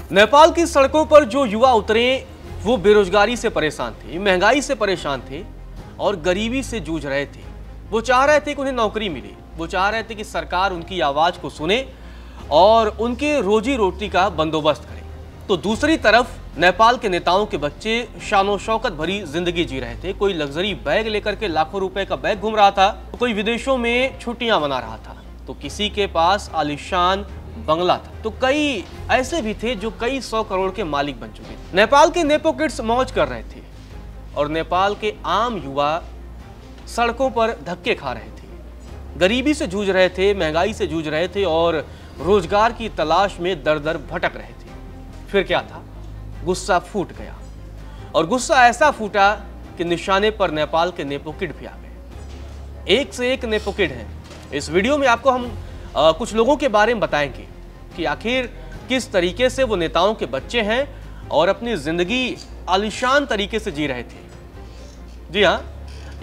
नेपाल की सड़कों पर जो युवा उतरे वो बेरोजगारी से परेशान थे, महंगाई से परेशान थे और गरीबी से जूझ रहे थे। वो चाह रहे थे कि उन्हें नौकरी मिले, वो चाह रहे थे कि सरकार उनकी आवाज को सुने और उनके रोजी रोटी का बंदोबस्त करे। तो दूसरी तरफ नेपाल के नेताओं के बच्चे शानो शौकत भरी जिंदगी जी रहे थे। कोई लग्जरी बैग लेकर के लाखों रुपए का बैग घूम रहा था, तो कोई विदेशों में छुट्टियां मना रहा था, तो किसी के पास आलीशान बंगला था, तो कई ऐसे भी थे जो कई 100 करोड़ के मालिक बन चुके थे। नेपाल के नेपो किड्स मौज कर रहे थे और नेपाल के आम युवा सड़कों पर धक्के खा रहे थे, गरीबी से जूझ रहे थे, महंगाई से जूझ रहे थे और रोजगार की तलाश में दर दर भटक रहे थे। फिर क्या था? गुस्सा फूट गया और गुस्सा ऐसा फूटा कि निशाने पर नेपाल के नेपो किड भी आ गए। एक से एक नेपो किड हैं। इस वीडियो में आपको हम कुछ लोगों के बारे में बताएंगे कि आखिर किस तरीके से वो नेताओं के बच्चे हैं और अपनी जिंदगी आलीशान तरीके से जी रहे थे। जी हाँ,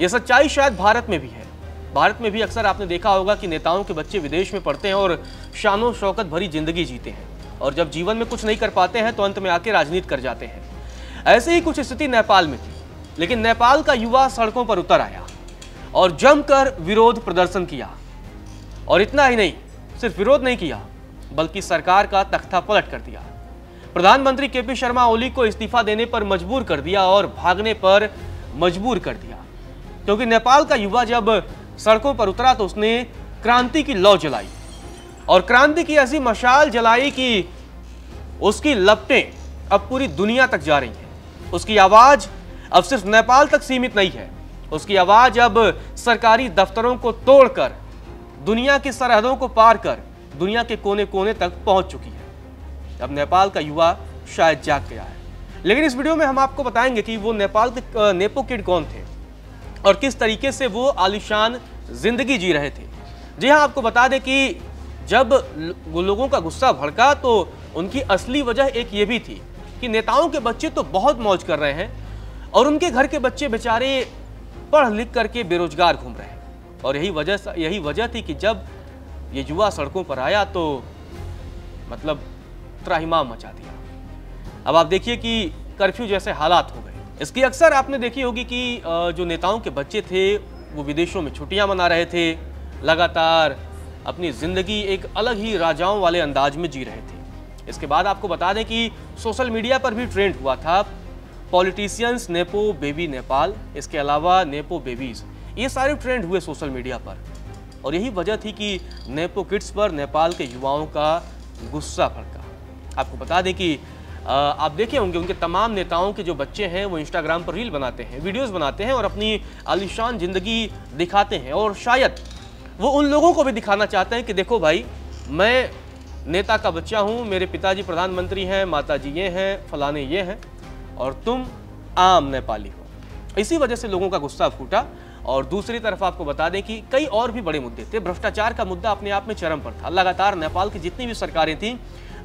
ये सच्चाई शायद भारत में भी है। भारत में भी अक्सर आपने देखा होगा कि नेताओं के बच्चे विदेश में पढ़ते हैं और शानो शौकत भरी जिंदगी जीते हैं और जब जीवन में कुछ नहीं कर पाते हैं तो अंत में आके राजनीति कर जाते हैं। ऐसे ही कुछ स्थिति नेपाल में थी, लेकिन नेपाल का युवा सड़कों पर उतर आया और जमकर विरोध प्रदर्शन किया। और इतना ही नहीं, सिर्फ विरोध नहीं किया बल्कि सरकार का तख्ता पलट कर दिया। प्रधानमंत्री केपी शर्मा ओली को इस्तीफा देने पर मजबूर कर दिया और भागने पर मजबूर कर दिया, क्योंकि नेपाल का युवा जब सड़कों पर उतरा तो उसने क्रांति की लौ जलाई और क्रांति की ऐसी मशाल जलाई कि उसकी लपटें अब पूरी दुनिया तक जा रही हैं। उसकी आवाज अब सिर्फ नेपाल तक सीमित नहीं है, उसकी आवाज अब सरकारी दफ्तरों को तोड़कर दुनिया की सरहदों को पार कर दुनिया के कोने कोने तक पहुंच चुकी है। अब नेपाल का युवा शायद जाग गया है। लेकिन इस वीडियो में हम आपको बताएंगे कि वो नेपाल के नेपो किड कौन थे और किस तरीके से वो आलीशान जिंदगी जी रहे थे। जी हाँ, आपको बता दें कि जब लोगों का गुस्सा भड़का तो उनकी असली वजह एक ये भी थी कि नेताओं के बच्चे तो बहुत मौज कर रहे हैं और उनके घर के बच्चे बेचारे पढ़ लिख करके बेरोजगार घूम रहे हैं। और यही वजह थी कि जब ये युवा सड़कों पर आया तो मतलब त्राहिमाम मचा दिया। अब आप देखिए कि कर्फ्यू जैसे हालात हो गए। इसकी अक्सर आपने देखी होगी कि जो नेताओं के बच्चे थे वो विदेशों में छुट्टियां मना रहे थे, लगातार अपनी जिंदगी एक अलग ही राजाओं वाले अंदाज में जी रहे थे। इसके बाद आपको बता दें कि सोशल मीडिया पर भी ट्रेंड हुआ था पॉलिटिशियंस नेपो बेबी नेपाल, इसके अलावा नेपो बेबीज, ये सारे ट्रेंड हुए सोशल मीडिया पर। और यही वजह थी कि नेपो किड्स पर नेपाल के युवाओं का गुस्सा भड़का। आपको बता दें कि आप देखे होंगे उनके तमाम नेताओं के जो बच्चे हैं वो इंस्टाग्राम पर रील बनाते हैं, वीडियोस बनाते हैं और अपनी आलीशान जिंदगी दिखाते हैं और शायद वो उन लोगों को भी दिखाना चाहते हैं कि देखो भाई, मैं नेता का बच्चा हूँ, मेरे पिताजी प्रधानमंत्री हैं, माताजी ये हैं, फलाने ये हैं और तुम आम नेपाली हो। इसी वजह से लोगों का गुस्सा फूटा। और दूसरी तरफ आपको बता दें कि कई और भी बड़े मुद्दे थे। भ्रष्टाचार का मुद्दा अपने आप में चरम पर था। लगातार नेपाल की जितनी भी सरकारें थीं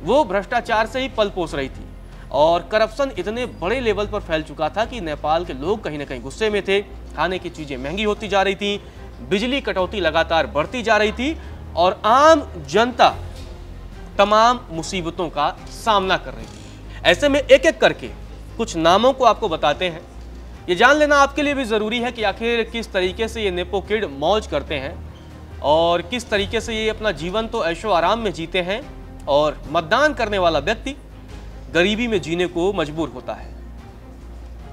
वो भ्रष्टाचार से ही पल पोस रही थी और करप्शन इतने बड़े लेवल पर फैल चुका था कि नेपाल के लोग कहीं ना कहीं गुस्से में थे। खाने की चीजें महंगी होती जा रही थी, बिजली कटौती लगातार बढ़ती जा रही थी और आम जनता तमाम मुसीबतों का सामना कर रही थी। ऐसे में एक एक करके कुछ नामों को आपको बताते हैं। ये जान लेना आपके लिए भी ज़रूरी है कि आखिर किस तरीके से ये नेपो किड मौज करते हैं और किस तरीके से ये अपना जीवन तो ऐशो आराम में जीते हैं और मतदान करने वाला व्यक्ति गरीबी में जीने को मजबूर होता है।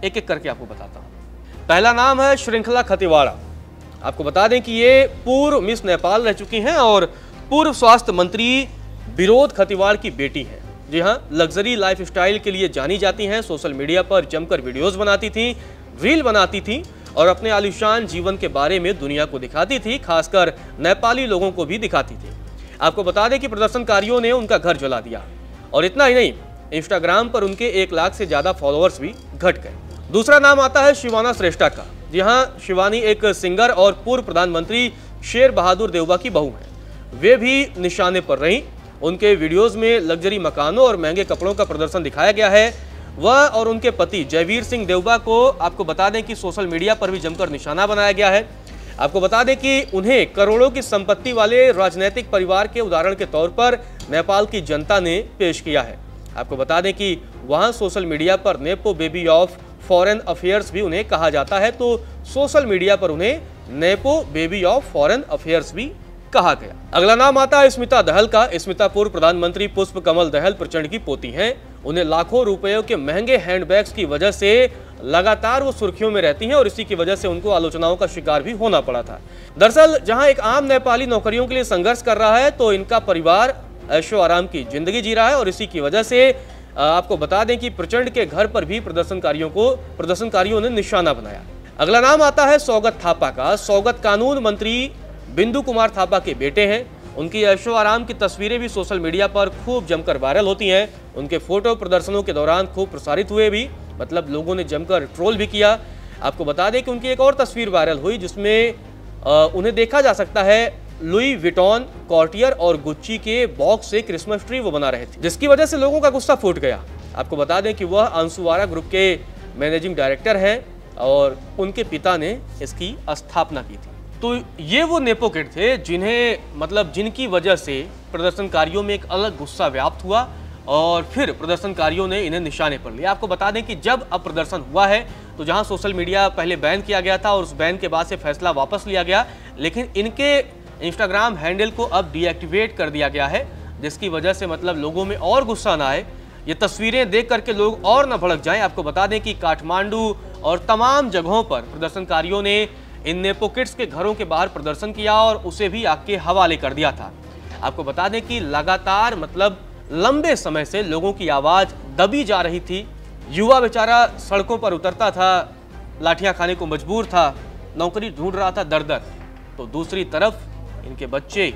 एक एक करके आपको बताता हूँ। पहला नाम है श्रृंखला खतिवाड़ा। आपको बता दें कि ये पूर्व मिस नेपाल रह चुकी हैं और पूर्व स्वास्थ्य मंत्री विरोध खतिवाड़ की बेटी हैं। जी हाँ, लग्जरी लाइफस्टाइल के लिए जानी जाती हैं। सोशल मीडिया पर जमकर वीडियोस बनाती थीं, रील बनाती थीं और अपने आलीशान जीवन के बारे में दुनिया को दिखाती थी, खासकर नेपाली लोगों को भी दिखाती थी। आपको बता दें कि प्रदर्शनकारियों ने उनका घर जला दिया और इतना ही नहीं, इंस्टाग्राम पर उनके 1 लाख से ज्यादा फॉलोअर्स भी घट गए। दूसरा नाम आता है शिवाना श्रेष्ठा का। जी हाँ, शिवानी एक सिंगर और पूर्व प्रधानमंत्री शेर बहादुर देउबा की बहू हैं। वे भी निशाने पर रहीं। उनके वीडियोस में लग्जरी मकानों और महंगे कपड़ों का प्रदर्शन दिखाया गया है। वह और उनके पति जयवीर सिंह देउबा को आपको बता दें कि सोशल मीडिया पर भी जमकर निशाना बनाया गया है। आपको बता दें कि उन्हें करोड़ों की संपत्ति वाले राजनीतिक परिवार के उदाहरण के तौर पर नेपाल की जनता ने पेश किया है। आपको बता दें कि वहां सोशल मीडिया पर nepo baby of foreign affairs भी उन्हें कहा जाता है, तो सोशल मीडिया पर उन्हें nepo baby of foreign affairs भी कहा गया। अगला नाम आता है स्मिता दहल का। स्मिता पूर्व प्रधानमंत्री पुष्प कमल दहल प्रचंड की पोती हैं। उन्हें लाखों रुपयों के महंगे हैंडबैग्स की वजह से लगातार वो सुर्खियों में रहती हैं और इसी की वजह से उनको आलोचनाओं का शिकार भी होना पड़ा था। दरअसल जहां एक आम नेपाली नौकरियों के लिए संघर्ष कर रहा है, तो इनका परिवार ऐशो आराम की जिंदगी जी रहा है और इसी की वजह से आपको बता दें कि प्रचंड के घर पर भी प्रदर्शनकारियों ने निशाना बनाया। अगला नाम आता है सौगत थापा का। सौगत कानून मंत्री बिंदु कुमार थापा के बेटे हैं। उनकी ऐशो आराम की तस्वीरें भी सोशल मीडिया पर खूब जमकर वायरल होती हैं। उनके फोटो प्रदर्शनों के दौरान खूब प्रसारित हुए भी, मतलब लोगों ने जमकर ट्रोल भी किया। आपको बता दें कि उनकी एक और तस्वीर वायरल हुई जिसमें उन्हें देखा जा सकता है लुई विटॉन, कॉर्टियर और गुच्ची के बॉक्स से क्रिसमस ट्री वो बना रहे थे, जिसकी वजह से लोगों का गुस्सा फूट गया। आपको बता दें कि वह अंशुवारा ग्रुप के मैनेजिंग डायरेक्टर हैं और उनके पिता ने इसकी स्थापना की थी। तो ये वो नेपो किड थे जिनकी वजह से प्रदर्शनकारियों में एक अलग गुस्सा व्याप्त हुआ और फिर प्रदर्शनकारियों ने इन्हें निशाने पर लिया। आपको बता दें कि जब अब प्रदर्शन हुआ है तो जहां सोशल मीडिया पहले बैन किया गया था और उस बैन के बाद से फैसला वापस लिया गया, लेकिन इनके इंस्टाग्राम हैंडल को अब डीएक्टिवेट कर दिया गया है, जिसकी वजह से लोगों में और गुस्सा ना आए, ये तस्वीरें देख करके लोग और न भड़क जाएं। आपको बता दें कि काठमांडू और तमाम जगहों पर प्रदर्शनकारियों ने इन नेपो किड्स के घरों के बाहर प्रदर्शन किया और उसे भी आग के हवाले कर दिया था। आपको बता दें कि लगातार लंबे समय से लोगों की आवाज दबी जा रही थी। युवा बेचारा सड़कों पर उतरता था, लाठियां खाने को मजबूर था, नौकरी ढूंढ रहा था दर दर, तो दूसरी तरफ इनके बच्चे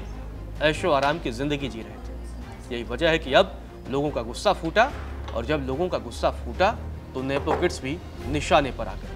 ऐशो आराम की जिंदगी जी रहे थे। यही वजह है कि अब लोगों का गुस्सा फूटा और जब लोगों का गुस्सा फूटा तो नेपो किड्स भी निशाने पर आ गए।